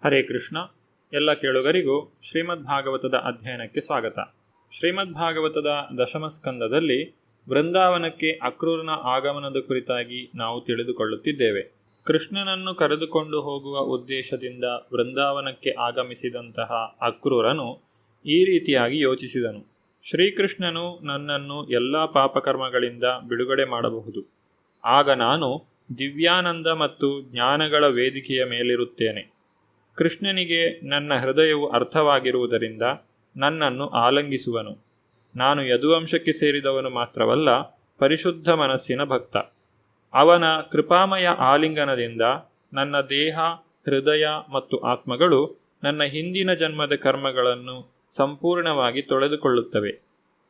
ಹರೇ ಕೃಷ್ಣ. ಎಲ್ಲ ಕೇಳುಗರಿಗೂ ಶ್ರೀಮದ್ ಭಾಗವತದ ಅಧ್ಯಯನಕ್ಕೆ ಸ್ವಾಗತ. ಶ್ರೀಮದ್ ಭಾಗವತದ ದಶಮ ಸ್ಕಂದದಲ್ಲಿ ವೃಂದಾವನಕ್ಕೆ ಅಕ್ರೂರನ ಆಗಮನದ ಕುರಿತಾಗಿ ನಾವು ತಿಳಿದುಕೊಳ್ಳುತ್ತಿದ್ದೇವೆ. ಕೃಷ್ಣನನ್ನು ಕರೆದುಕೊಂಡು ಹೋಗುವ ಉದ್ದೇಶದಿಂದ ವೃಂದಾವನಕ್ಕೆ ಆಗಮಿಸಿದಂತಹ ಅಕ್ರೂರನು ಈ ರೀತಿಯಾಗಿ ಯೋಚಿಸಿದನು. ಶ್ರೀಕೃಷ್ಣನು ನನ್ನನ್ನು ಎಲ್ಲ ಪಾಪಕರ್ಮಗಳಿಂದ ಬಿಡುಗಡೆ ಮಾಡಬಹುದು. ಆಗ ನಾನು ದಿವ್ಯಾನಂದ ಮತ್ತು ಜ್ಞಾನಗಳ ವೇದಿಕೆಯ ಮೇಲಿರುತ್ತೇನೆ. ಕೃಷ್ಣನಿಗೆ ನನ್ನ ಹೃದಯವು ಅರ್ಥವಾಗಿರುವುದರಿಂದ ನನ್ನನ್ನು ಆಲಂಗಿಸುವನು. ನಾನು ಯದುವಂಶಕ್ಕೆ ಸೇರಿದವನು ಮಾತ್ರವಲ್ಲ, ಪರಿಶುದ್ಧ ಮನಸ್ಸಿನ ಭಕ್ತ. ಅವನ ಕೃಪಾಮಯ ಆಲಿಂಗನದಿಂದ ನನ್ನ ದೇಹ, ಹೃದಯ ಮತ್ತು ಆತ್ಮಗಳು ನನ್ನ ಹಿಂದಿನ ಜನ್ಮದ ಕರ್ಮಗಳನ್ನು ಸಂಪೂರ್ಣವಾಗಿ ತೊಳೆದುಕೊಳ್ಳುತ್ತವೆ.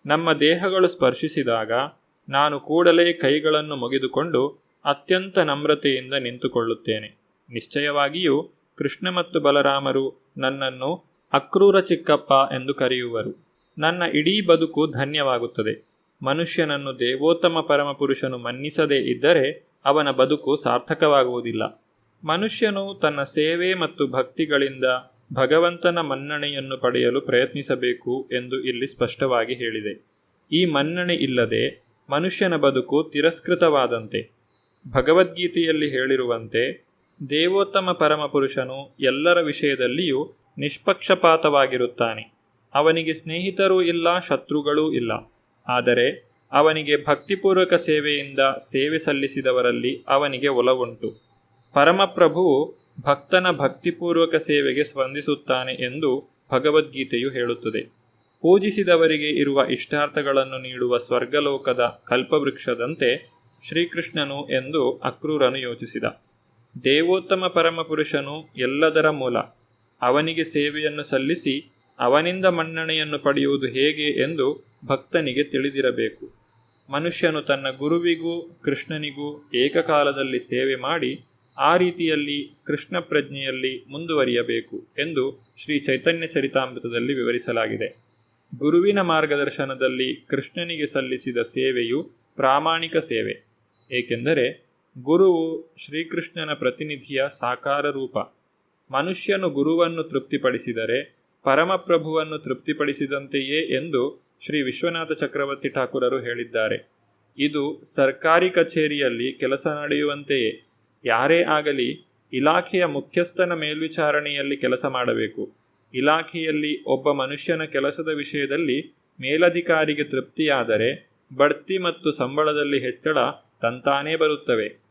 ನಮ್ಮ ದೇಹಗಳು ಸ್ಪರ್ಶಿಸಿದಾಗ ನಾನು ಕೂಡಲೇ ಕೈಗಳನ್ನು ಮುಗಿದುಕೊಂಡು ಅತ್ಯಂತ ನಮ್ರತೆಯಿಂದ ನಿಂತುಕೊಳ್ಳುತ್ತೇನೆ. ನಿಶ್ಚಯವಾಗಿಯೂ ಕೃಷ್ಣ ಮತ್ತು ಬಲರಾಮರು ನನ್ನನ್ನು ಅಕ್ರೂರ ಚಿಕ್ಕಪ್ಪ ಎಂದು ಕರೆಯುವರು. ನನ್ನ ಇಡೀ ಬದುಕು ಧನ್ಯವಾಗುತ್ತದೆ. ಮನುಷ್ಯನನ್ನು ದೇವೋತ್ತಮ ಪರಮಪುರುಷನು ಮನ್ನಿಸದೇ ಇದ್ದರೆ ಅವನ ಬದುಕು ಸಾರ್ಥಕವಾಗುವುದಿಲ್ಲ. ಮನುಷ್ಯನು ತನ್ನ ಸೇವೆ ಮತ್ತು ಭಕ್ತಿಗಳಿಂದ ಭಗವಂತನ ಮನ್ನಣೆಯನ್ನು ಪಡೆಯಲು ಪ್ರಯತ್ನಿಸಬೇಕು ಎಂದು ಇಲ್ಲಿ ಸ್ಪಷ್ಟವಾಗಿ ಹೇಳಿದೆ. ಈ ಮನ್ನಣೆ ಇಲ್ಲದೆ ಮನುಷ್ಯನ ಬದುಕು ತಿರಸ್ಕೃತವಾದಂತೆ. ಭಗವದ್ಗೀತೆಯಲ್ಲಿ ಹೇಳಿರುವಂತೆ ದೇವೋತ್ತಮ ಪರಮಪುರುಷನು ಎಲ್ಲರ ವಿಷಯದಲ್ಲಿಯೂ ನಿಷ್ಪಕ್ಷಪಾತವಾಗಿರುತ್ತಾನೆ. ಅವನಿಗೆ ಸ್ನೇಹಿತರೂ ಇಲ್ಲ, ಶತ್ರುಗಳೂ ಇಲ್ಲ. ಆದರೆ ಅವನಿಗೆ ಭಕ್ತಿಪೂರ್ವಕ ಸೇವೆಯಿಂದ ಸೇವೆ ಸಲ್ಲಿಸಿದವರಲ್ಲಿ ಅವನಿಗೆ ಒಲವುಂಟು. ಪರಮಪ್ರಭುವು ಭಕ್ತನ ಭಕ್ತಿಪೂರ್ವಕ ಸೇವೆಗೆ ಸ್ಪಂದಿಸುತ್ತಾನೆ ಎಂದು ಭಗವದ್ಗೀತೆಯು ಹೇಳುತ್ತದೆ. ಪೂಜಿಸಿದವರಿಗೆ ಇರುವ ಇಷ್ಟಾರ್ಥಗಳನ್ನು ನೀಡುವ ಸ್ವರ್ಗಲೋಕದ ಕಲ್ಪವೃಕ್ಷದಂತೆ ಶ್ರೀಕೃಷ್ಣನು ಎಂದು ಅಕ್ರೂರನು ಯೋಚಿಸಿದ. ದೇವೋತ್ತಮ ಪರಮಪುರುಷನು ಎಲ್ಲದರ ಮೂಲ. ಅವನಿಗೆ ಸೇವೆಯನ್ನು ಸಲ್ಲಿಸಿ ಅವನಿಂದ ಮನ್ನಣೆಯನ್ನು ಪಡೆಯುವುದು ಹೇಗೆ ಎಂದು ಭಕ್ತನಿಗೆ ತಿಳಿದಿರಬೇಕು. ಮನುಷ್ಯನು ತನ್ನ ಗುರುವಿಗೂ ಕೃಷ್ಣನಿಗೂ ಏಕಕಾಲದಲ್ಲಿ ಸೇವೆ ಮಾಡಿ ಆ ರೀತಿಯಲ್ಲಿ ಕೃಷ್ಣ ಪ್ರಜ್ಞೆಯಲ್ಲಿ ಮುಂದುವರಿಯಬೇಕು ಎಂದು ಶ್ರೀ ಚೈತನ್ಯ ಚರಿತಾಮೃತದಲ್ಲಿ ವಿವರಿಸಲಾಗಿದೆ. ಗುರುವಿನ ಮಾರ್ಗದರ್ಶನದಲ್ಲಿ ಕೃಷ್ಣನಿಗೆ ಸಲ್ಲಿಸಿದ ಸೇವೆಯು ಪ್ರಾಮಾಣಿಕ ಸೇವೆ. ಏಕೆಂದರೆ ಗುರುವು ಶ್ರೀಕೃಷ್ಣನ ಪ್ರತಿನಿಧಿಯ ಸಾಕಾರ ರೂಪ. ಮನುಷ್ಯನು ಗುರುವನ್ನು ತೃಪ್ತಿಪಡಿಸಿದರೆ ಪರಮಪ್ರಭುವನ್ನು ತೃಪ್ತಿಪಡಿಸಿದಂತೆಯೇ ಎಂದು ಶ್ರೀ ವಿಶ್ವನಾಥ ಚಕ್ರವರ್ತಿ ಠಾಕೂರರು ಹೇಳಿದ್ದಾರೆ. ಇದು ಸರ್ಕಾರಿ ಕಚೇರಿಯಲ್ಲಿ ಕೆಲಸ ನಡೆಯುವಂತೆಯೇ. ಯಾರೇ ಆಗಲಿ ಇಲಾಖೆಯ ಮುಖ್ಯಸ್ಥನ ಮೇಲ್ವಿಚಾರಣೆಯಲ್ಲಿ ಕೆಲಸ ಮಾಡಬೇಕು. ಇಲಾಖೆಯಲ್ಲಿ ಒಬ್ಬ ಮನುಷ್ಯನ ಕೆಲಸದ ವಿಷಯದಲ್ಲಿ ಮೇಲಧಿಕಾರಿಗೆ ತೃಪ್ತಿಯಾದರೆ ಬಡ್ತಿ ಮತ್ತು ಸಂಬಳದಲ್ಲಿ ಹೆಚ್ಚಳ ತಂತಾನೇ ಬರುತ್ತವೆ.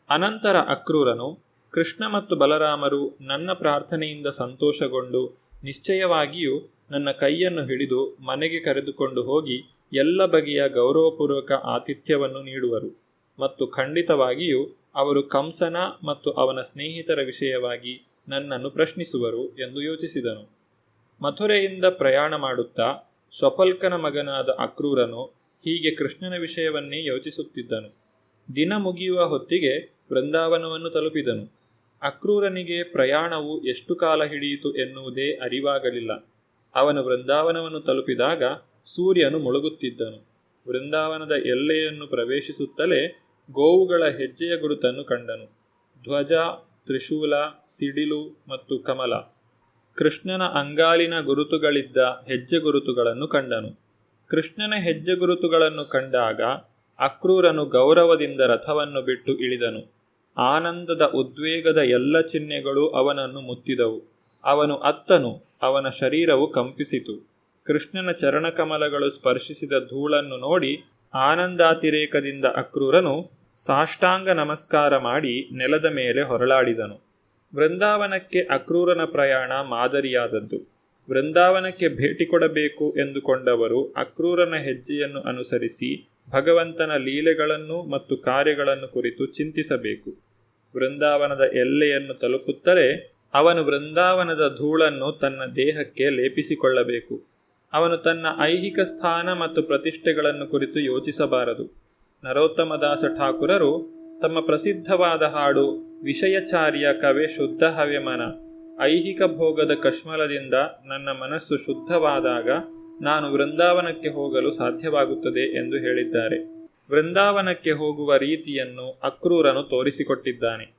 ಅನಂತರ ಅಕ್ರೂರನು ಕೃಷ್ಣ ಮತ್ತು ಬಲರಾಮರು ನನ್ನ ಪ್ರಾರ್ಥನೆಯಿಂದ ಸಂತೋಷಗೊಂಡು ನಿಶ್ಚಯವಾಗಿಯೂ ನನ್ನ ಕೈಯನ್ನು ಹಿಡಿದು ಮನೆಗೆ ಕರೆದುಕೊಂಡು ಹೋಗಿ ಎಲ್ಲ ಬಗೆಯ ಗೌರವಪೂರ್ವಕ ಆತಿಥ್ಯವನ್ನು ನೀಡುವರು ಮತ್ತು ಖಂಡಿತವಾಗಿಯೂ ಅವರು ಕಂಸನ ಮತ್ತು ಅವನ ಸ್ನೇಹಿತರ ವಿಷಯವಾಗಿ ನನ್ನನ್ನು ಪ್ರಶ್ನಿಸುವರು ಎಂದು ಯೋಚಿಸಿದನು. ಮಥುರೆಯಿಂದ ಪ್ರಯಾಣ ಮಾಡುತ್ತಾ ಸ್ವಪಲ್ಕನ ಮಗನಾದ ಅಕ್ರೂರನು ಹೀಗೆ ಕೃಷ್ಣನ ವಿಷಯವನ್ನೇ ಯೋಚಿಸುತ್ತಿದ್ದನು. ದಿನ ಮುಗಿಯುವ ಹೊತ್ತಿಗೆ ವೃಂದಾವನವನ್ನು ತಲುಪಿದನು. ಅಕ್ರೂರನಿಗೆ ಪ್ರಯಾಣವು ಎಷ್ಟು ಕಾಲ ಹಿಡಿಯಿತು ಎನ್ನುವುದೇ ಅರಿವಾಗಲಿಲ್ಲ. ಅವನು ವೃಂದಾವನವನ್ನು ತಲುಪಿದಾಗ ಸೂರ್ಯನು ಮುಳುಗುತ್ತಿದ್ದನು. ವೃಂದಾವನದ ಎಲ್ಲೆಯನ್ನು ಪ್ರವೇಶಿಸುತ್ತಲೇ ಗೋವುಗಳ ಹೆಜ್ಜೆಯ ಗುರುತನ್ನು ಕಂಡನು. ಧ್ವಜ, ತ್ರಿಶೂಲ, ಸಿಡಿಲು ಮತ್ತು ಕಮಲ, ಕೃಷ್ಣನ ಅಂಗಾಲಿನ ಗುರುತುಗಳಿದ್ದ ಹೆಜ್ಜೆ ಗುರುತುಗಳನ್ನು ಕಂಡನು. ಕೃಷ್ಣನ ಹೆಜ್ಜೆ ಗುರುತುಗಳನ್ನು ಕಂಡಾಗ ಅಕ್ರೂರನು ಗೌರವದಿಂದ ರಥವನ್ನು ಬಿಟ್ಟು ಇಳಿದನು. ಆನಂದದ ಉದ್ವೇಗದ ಎಲ್ಲ ಚಿಹ್ನೆಗಳು ಅವನನ್ನು ಮುತ್ತಿದವು. ಅವನು ಅತ್ತನು, ಅವನ ಶರೀರವು ಕಂಪಿಸಿತು. ಕೃಷ್ಣನ ಚರಣಕಮಲಗಳು ಸ್ಪರ್ಶಿಸಿದ ಧೂಳನ್ನು ನೋಡಿ ಆನಂದಾತಿರೇಕದಿಂದ ಅಕ್ರೂರನು ಸಾಷ್ಟಾಂಗ ನಮಸ್ಕಾರ ಮಾಡಿ ನೆಲದ ಮೇಲೆ ಹೊರಳಾಡಿದನು. ವೃಂದಾವನಕ್ಕೆ ಅಕ್ರೂರನ ಪ್ರಯಾಣ ಮಾದರಿಯಾದದ್ದು. ವೃಂದಾವನಕ್ಕೆ ಭೇಟಿ ಕೊಡಬೇಕು ಎಂದುಕೊಂಡವರು ಅಕ್ರೂರನ ಹೆಜ್ಜೆಯನ್ನು ಅನುಸರಿಸಿ ಭಗವಂತನ ಲೀಲೆಗಳನ್ನು ಮತ್ತು ಕಾರ್ಯಗಳನ್ನು ಕುರಿತು ಚಿಂತಿಸಬೇಕು. ವೃಂದಾವನದ ಎಲ್ಲೆಯನ್ನು ತಲುಪುತ್ತಲೇ ಅವನು ವೃಂದಾವನದ ಧೂಳನ್ನು ತನ್ನ ದೇಹಕ್ಕೆ ಲೇಪಿಸಿಕೊಳ್ಳಬೇಕು. ಅವನು ತನ್ನ ಐಹಿಕ ಸ್ಥಾನ ಮತ್ತು ಪ್ರತಿಷ್ಠೆಗಳನ್ನು ಕುರಿತು ಯೋಚಿಸಬಾರದು. ನರೋತ್ತಮದಾಸ ಠಾಕೂರರು ತಮ್ಮ ಪ್ರಸಿದ್ಧವಾದ ಹಾಡು ವಿಷಯಚಾರ್ಯ ಕವೆ ಶುದ್ಧ ಹವ್ಯಮನ, ಐಹಿಕ ಭೋಗದ ಕಶ್ಮಲದಿಂದ ನನ್ನ ಮನಸ್ಸು ಶುದ್ಧವಾದಾಗ ನಾನು ವೃಂದಾವನಕ್ಕೆ ಹೋಗಲು ಸಾಧ್ಯವಾಗುತ್ತದೆ ಎಂದು ಹೇಳಿದ್ದಾರೆ. ವೃಂದಾವನಕ್ಕೆ ಹೋಗುವ ರೀತಿಯನ್ನು ಅಕ್ರೂರನು ತೋರಿಸಿಕೊಟ್ಟಿದ್ದಾನೆ.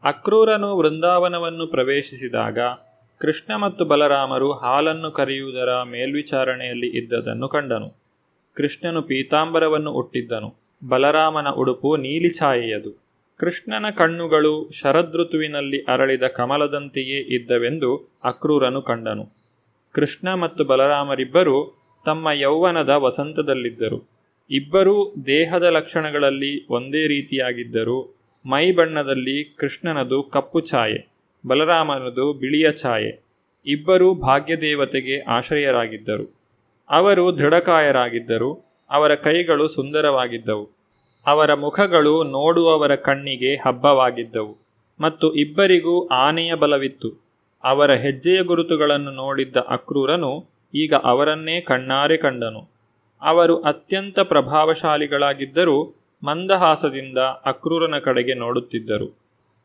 ಅಕ್ರೂರನು ವೃಂದಾವನವನ್ನು ಪ್ರವೇಶಿಸಿದಾಗ ಕೃಷ್ಣ ಮತ್ತು ಬಲರಾಮರು ಹಾಲನ್ನು ಕರೆಯುವುದರ ಮೇಲ್ವಿಚಾರಣೆಯಲ್ಲಿ ಇದ್ದದನ್ನು ಕಂಡನು. ಕೃಷ್ಣನು ಪೀತಾಂಬರವನ್ನು ಉಟ್ಟಿದ್ದನು. ಬಲರಾಮನ ಉಡುಪು ನೀಲಿ ಛಾಯೆಯದು. ಕೃಷ್ಣನ ಕಣ್ಣುಗಳು ಶರದೃತುವಿನಲ್ಲಿ ಅರಳಿದ ಕಮಲದಂತೆಯೇ ಇದ್ದವೆಂದು ಅಕ್ರೂರನು ಕಂಡನು. ಕೃಷ್ಣ ಮತ್ತು ಬಲರಾಮರಿಬ್ಬರೂ ತಮ್ಮ ಯೌವನದ ವಸಂತದಲ್ಲಿದ್ದರು. ಇಬ್ಬರೂ ದೇಹದ ಲಕ್ಷಣಗಳಲ್ಲಿ ಒಂದೇ ರೀತಿಯಾಗಿದ್ದರೂ ಮೈ ಬಣ್ಣದಲ್ಲಿ ಕೃಷ್ಣನದು ಕಪ್ಪು ಛಾಯೆ, ಬಲರಾಮನದು ಬಿಳಿಯ ಛಾಯೆ. ಇಬ್ಬರೂ ಭಾಗ್ಯದೇವತೆಗೆ ಆಶ್ರಯರಾಗಿದ್ದರು. ಅವರು ದೃಢಕಾಯರಾಗಿದ್ದರು. ಅವರ ಕೈಗಳು ಸುಂದರವಾಗಿದ್ದವು. ಅವರ ಮುಖಗಳು ನೋಡುವವರ ಕಣ್ಣಿಗೆ ಹಬ್ಬವಾಗಿದ್ದವು. ಮತ್ತು ಇಬ್ಬರಿಗೂ ಆನೆಯ ಬಲವಿತ್ತು. ಅವರ ಹೆಜ್ಜೆಯ ಗುರುತುಗಳನ್ನು ನೋಡಿದ್ದ ಅಕ್ರೂರನು ಈಗ ಅವರನ್ನೇ ಕಣ್ಣಾರೆ ಕಂಡನು. ಅವರು ಅತ್ಯಂತ ಪ್ರಭಾವಶಾಲಿಗಳಾಗಿದ್ದರೂ ಮಂದಹಾಸದಿಂದ ಅಕ್ರೂರನ ಕಡೆಗೆ ನೋಡುತ್ತಿದ್ದರು.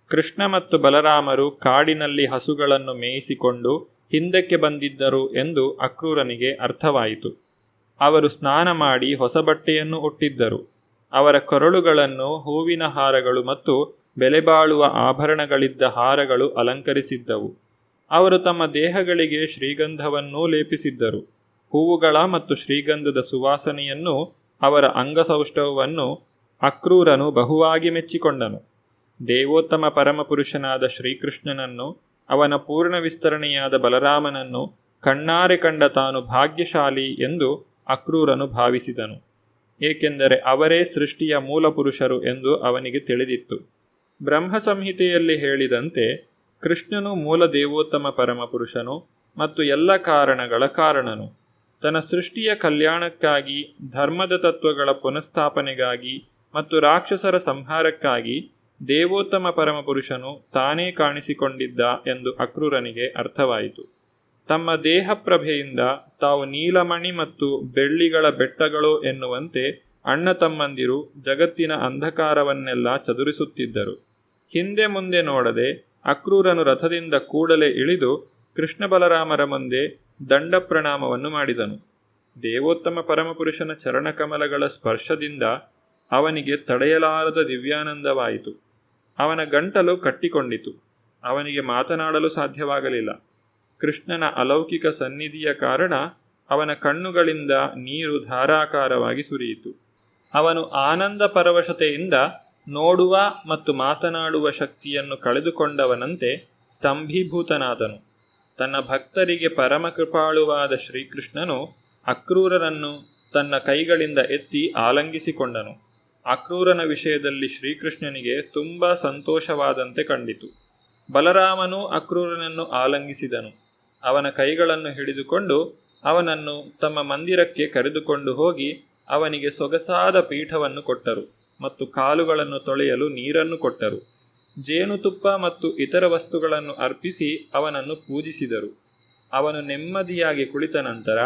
ಕೃಷ್ಣ ಮತ್ತು ಬಲರಾಮರು ಕಾಡಿನಲ್ಲಿ ಹಸುಗಳನ್ನು ಮೇಯಿಸಿಕೊಂಡು ಹಿಂದಕ್ಕೆ ಬಂದಿದ್ದರು ಎಂದು ಅಕ್ರೂರನಿಗೆ ಅರ್ಥವಾಯಿತು. ಅವರು ಸ್ನಾನ ಮಾಡಿ ಹೊಸ ಬಟ್ಟೆಯನ್ನು ಉಟ್ಟಿದ್ದರು. ಅವರ ಕೊರಳುಗಳನ್ನು ಹೂವಿನ ಹಾರಗಳು ಮತ್ತು ಬೆಲೆಬಾಳುವ ಆಭರಣಗಳಿದ್ದ ಹಾರಗಳು ಅಲಂಕರಿಸಿದ್ದವು. ಅವರು ತಮ್ಮ ದೇಹಗಳಿಗೆ ಶ್ರೀಗಂಧವನ್ನೂ ಲೇಪಿಸಿದ್ದರು. ಹೂವುಗಳ ಮತ್ತು ಶ್ರೀಗಂಧದ ಸುವಾಸನೆಯನ್ನು, ಅವರ ಅಂಗಸೌಷ್ಠವವನ್ನು ಅಕ್ರೂರನು ಬಹುವಾಗಿ ಮೆಚ್ಚಿಕೊಂಡನು. ದೇವೋತ್ತಮ ಪರಮಪುರುಷನಾದ ಶ್ರೀಕೃಷ್ಣನನ್ನು, ಅವನ ಪೂರ್ಣ ವಿಸ್ತರಣೆಯಾದ ಬಲರಾಮನನ್ನು ಕಣ್ಣಾರೆ ಕಂಡ ತಾನು ಭಾಗ್ಯಶಾಲಿ ಎಂದು ಅಕ್ರೂರನು ಭಾವಿಸಿದನು. ಏಕೆಂದರೆ ಅವರೇ ಸೃಷ್ಟಿಯ ಮೂಲಪುರುಷರು ಎಂದು ಅವನಿಗೆ ತಿಳಿದಿತ್ತು. ಬ್ರಹ್ಮ ಸಂಹಿತೆಯಲ್ಲಿ ಹೇಳಿದಂತೆ ಕೃಷ್ಣನು ಮೂಲ ದೇವೋತ್ತಮ ಪರಮಪುರುಷನು ಮತ್ತು ಎಲ್ಲ ಕಾರಣಗಳ ಕಾರಣನು. ತನ್ನ ಸೃಷ್ಟಿಯ ಕಲ್ಯಾಣಕ್ಕಾಗಿ, ಧರ್ಮದ ತತ್ವಗಳ ಪುನಃಸ್ಥಾಪನೆಗಾಗಿ ಮತ್ತು ರಾಕ್ಷಸರ ಸಂಹಾರಕ್ಕಾಗಿ ದೇವೋತ್ತಮ ಪರಮಪುರುಷನು ತಾನೇ ಕಾಣಿಸಿಕೊಂಡಿದ್ದ ಎಂದು ಅಕ್ರೂರನಿಗೆ ಅರ್ಥವಾಯಿತು. ತಮ್ಮ ದೇಹಪ್ರಭೆಯಿಂದ ತಾವು ನೀಲಮಣಿ ಮತ್ತು ಬೆಳ್ಳಿಗಳ ಬೆಟ್ಟಗಳು ಎನ್ನುವಂತೆ ಅಣ್ಣ ತಮ್ಮಂದಿರು ಜಗತ್ತಿನ ಅಂಧಕಾರವನ್ನೆಲ್ಲ ಚದುರಿಸುತ್ತಿದ್ದರು. ಹಿಂದೆ ಮುಂದೆ ನೋಡದೆ ಅಕ್ರೂರನು ರಥದಿಂದ ಕೂಡಲೇ ಇಳಿದು ಕೃಷ್ಣ ಬಲರಾಮರ ಮುಂದೆ ದಂಡ ಪ್ರಣಾಮವನ್ನು ಮಾಡಿದನು. ದೇವೋತ್ತಮ ಪರಮಪುರುಷನ ಚರಣಕಮಲಗಳ ಸ್ಪರ್ಶದಿಂದ ಅವನಿಗೆ ತಡೆಯಲಾರದ ದಿವ್ಯಾನಂದವಾಯಿತು. ಅವನ ಗಂಟಲು ಕಟ್ಟಿಕೊಂಡಿತು. ಅವನಿಗೆ ಮಾತನಾಡಲು ಸಾಧ್ಯವಾಗಲಿಲ್ಲ. ಕೃಷ್ಣನ ಅಲೌಕಿಕ ಸನ್ನಿಧಿಯ ಕಾರಣ ಅವನ ಕಣ್ಣುಗಳಿಂದ ನೀರು ಧಾರಾಕಾರವಾಗಿ ಸುರಿಯಿತು. ಅವನು ಆನಂದ ಪರವಶತೆಯಿಂದ ನೋಡುವ ಮತ್ತು ಮಾತನಾಡುವ ಶಕ್ತಿಯನ್ನು ಕಳೆದುಕೊಂಡವನಂತೆ ಸ್ತಂಭೀಭೂತನಾದನು. ತನ್ನ ಭಕ್ತರಿಗೆ ಪರಮಕೃಪಾಳುವಾದ ಶ್ರೀಕೃಷ್ಣನು ಅಕ್ರೂರನನ್ನು ತನ್ನ ಕೈಗಳಿಂದ ಎತ್ತಿ ಆಲಂಗಿಸಿಕೊಂಡನು. ಅಕ್ರೂರನ ವಿಷಯದಲ್ಲಿ ಶ್ರೀಕೃಷ್ಣನಿಗೆ ತುಂಬ ಸಂತೋಷವಾದಂತೆ ಕಂಡಿತು. ಬಲರಾಮನು ಅಕ್ರೂರನನ್ನು ಆಲಂಗಿಸಿದನು. ಅವನ ಕೈಗಳನ್ನು ಹಿಡಿದುಕೊಂಡು ಅವನನ್ನು ತಮ್ಮ ಮಂದಿರಕ್ಕೆ ಕರೆದುಕೊಂಡು ಹೋಗಿ ಅವನಿಗೆ ಸೊಗಸಾದ ಪೀಠವನ್ನು ಕೊಟ್ಟರು ಮತ್ತು ಕಾಲುಗಳನ್ನು ತೊಳೆಯಲು ನೀರನ್ನು ಕೊಟ್ಟರು. ಜೇನುತುಪ್ಪ ಮತ್ತು ಇತರ ವಸ್ತುಗಳನ್ನು ಅರ್ಪಿಸಿ ಅವನನ್ನು ಪೂಜಿಸಿದರು. ಅವನು ನೆಮ್ಮದಿಯಾಗಿ ಕುಳಿತ ನಂತರ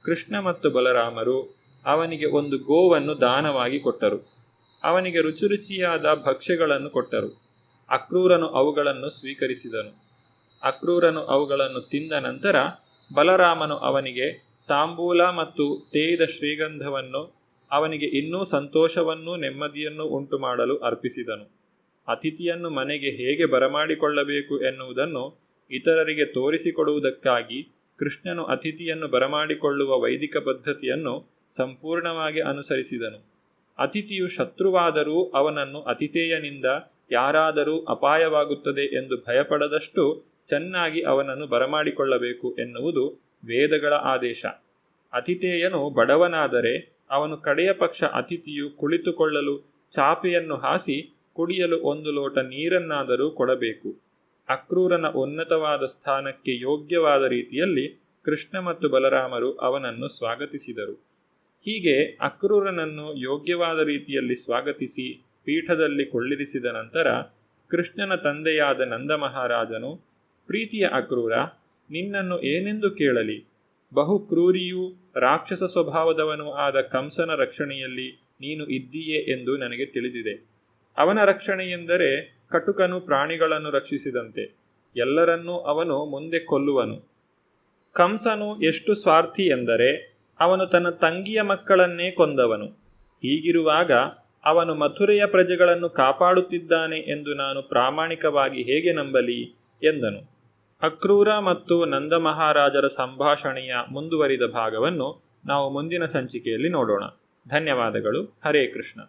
ಕೃಷ್ಣ ಮತ್ತು ಬಲರಾಮರು ಅವನಿಗೆ ಒಂದು ಗೋವನ್ನು ದಾನವಾಗಿ ಕೊಟ್ಟರು. ಅವನಿಗೆ ರುಚಿರುಚಿಯಾದ ಭಕ್ಷ್ಯಗಳನ್ನು ಕೊಟ್ಟರು. ಅಕ್ರೂರನು ಅವುಗಳನ್ನು ಸ್ವೀಕರಿಸಿದನು. ಅಕ್ರೂರನು ಅವುಗಳನ್ನು ತಿಂದ ನಂತರ ಬಲರಾಮನು ಅವನಿಗೆ ತಾಂಬೂಲ ಮತ್ತು ತೇಯ್ದ ಶ್ರೀಗಂಧವನ್ನು ಅವನಿಗೆ ಇನ್ನೂ ಸಂತೋಷವನ್ನೂ ನೆಮ್ಮದಿಯನ್ನು ಉಂಟು ಮಾಡಲು ಅರ್ಪಿಸಿದನು. ಅತಿಥಿಯನ್ನು ಮನೆಗೆ ಹೇಗೆ ಬರಮಾಡಿಕೊಳ್ಳಬೇಕು ಎನ್ನುವುದನ್ನು ಇತರರಿಗೆ ತೋರಿಸಿಕೊಡುವುದಕ್ಕಾಗಿ ಕೃಷ್ಣನು ಅತಿಥಿಯನ್ನು ಬರಮಾಡಿಕೊಳ್ಳುವ ವೈದಿಕ ಪದ್ಧತಿಯನ್ನು ಸಂಪೂರ್ಣವಾಗಿ ಅನುಸರಿಸಿದನು. ಅತಿಥಿಯು ಶತ್ರುವಾದರೂ ಅವನನ್ನು ಅತಿಥೇಯನಿಂದ ಯಾರಾದರೂ ಅಪಾಯವಾಗುತ್ತದೆ ಎಂದು ಭಯಪಡದಷ್ಟು ಚೆನ್ನಾಗಿ ಅವನನ್ನು ಬರಮಾಡಿಕೊಳ್ಳಬೇಕು ಎನ್ನುವುದು ವೇದಗಳ ಆದೇಶ. ಅತಿಥೇಯನು ಬಡವನಾದರೆ ಅವನು ಕಡೆಯ ಪಕ್ಷ ಅತಿಥಿಯು ಕುಳಿತುಕೊಳ್ಳಲು ಚಾಪೆಯನ್ನು ಹಾಸಿ ಕುಡಿಯಲು ಒಂದು ಲೋಟ ನೀರನ್ನಾದರೂ ಕೊಡಬೇಕು. ಅಕ್ರೂರನ ಉನ್ನತವಾದ ಸ್ಥಾನಕ್ಕೆ ಯೋಗ್ಯವಾದ ರೀತಿಯಲ್ಲಿ ಕೃಷ್ಣ ಮತ್ತು ಬಲರಾಮರು ಅವನನ್ನು ಸ್ವಾಗತಿಸಿದರು. ಹೀಗೆ ಅಕ್ರೂರನನ್ನು ಯೋಗ್ಯವಾದ ರೀತಿಯಲ್ಲಿ ಸ್ವಾಗತಿಸಿ ಪೀಠದಲ್ಲಿ ಕೊಳ್ಳಿರಿಸಿದ ನಂತರ ಕೃಷ್ಣನ ತಂದೆಯಾದ ನಂದ ಮಹಾರಾಜನು, ಪ್ರೀತಿಯ ಅಕ್ರೂರ, ನಿನ್ನನ್ನು ಏನೆಂದು ಕೇಳಲಿ? ಬಹು ಕ್ರೂರಿಯೂ ರಾಕ್ಷಸ ಸ್ವಭಾವದವನೂ ಆದ ಕಂಸನ ರಕ್ಷಣೆಯಲ್ಲಿ ನೀನು ಇದ್ದೀಯೆ ಎಂದು ನನಗೆ ತಿಳಿದಿದೆ. ಅವನ ರಕ್ಷಣೆ ಎಂದರೆ ಕಟುಕನು ಪ್ರಾಣಿಗಳನ್ನು ರಕ್ಷಿಸಿದಂತೆ ಎಲ್ಲರನ್ನೂ ಅವನು ಮುಂದೆ ಕೊಲ್ಲುವನು. ಕಂಸನು ಎಷ್ಟು ಸ್ವಾರ್ಥಿ ಎಂದರೆ ಅವನು ತನ್ನ ತಂಗಿಯ ಮಕ್ಕಳನ್ನೇ ಕೊಂದವನು. ಹೀಗಿರುವಾಗ ಅವನು ಮಥುರೆಯ ಪ್ರಜೆಗಳನ್ನು ಕಾಪಾಡುತ್ತಿದ್ದಾನೆ ಎಂದು ನಾನು ಪ್ರಾಮಾಣಿಕವಾಗಿ ಹೇಗೆ ನಂಬಲಿ ಎಂದನು. ಅಕ್ರೂರ ಮತ್ತು ನಂದ ಮಹಾರಾಜರ ಸಂಭಾಷಣೆಯ ಮುಂದುವರಿದ ಭಾಗವನ್ನು ನಾವು ಮುಂದಿನ ಸಂಚಿಕೆಯಲ್ಲಿ ನೋಡೋಣ. ಧನ್ಯವಾದಗಳು. ಹರೇ ಕೃಷ್ಣ.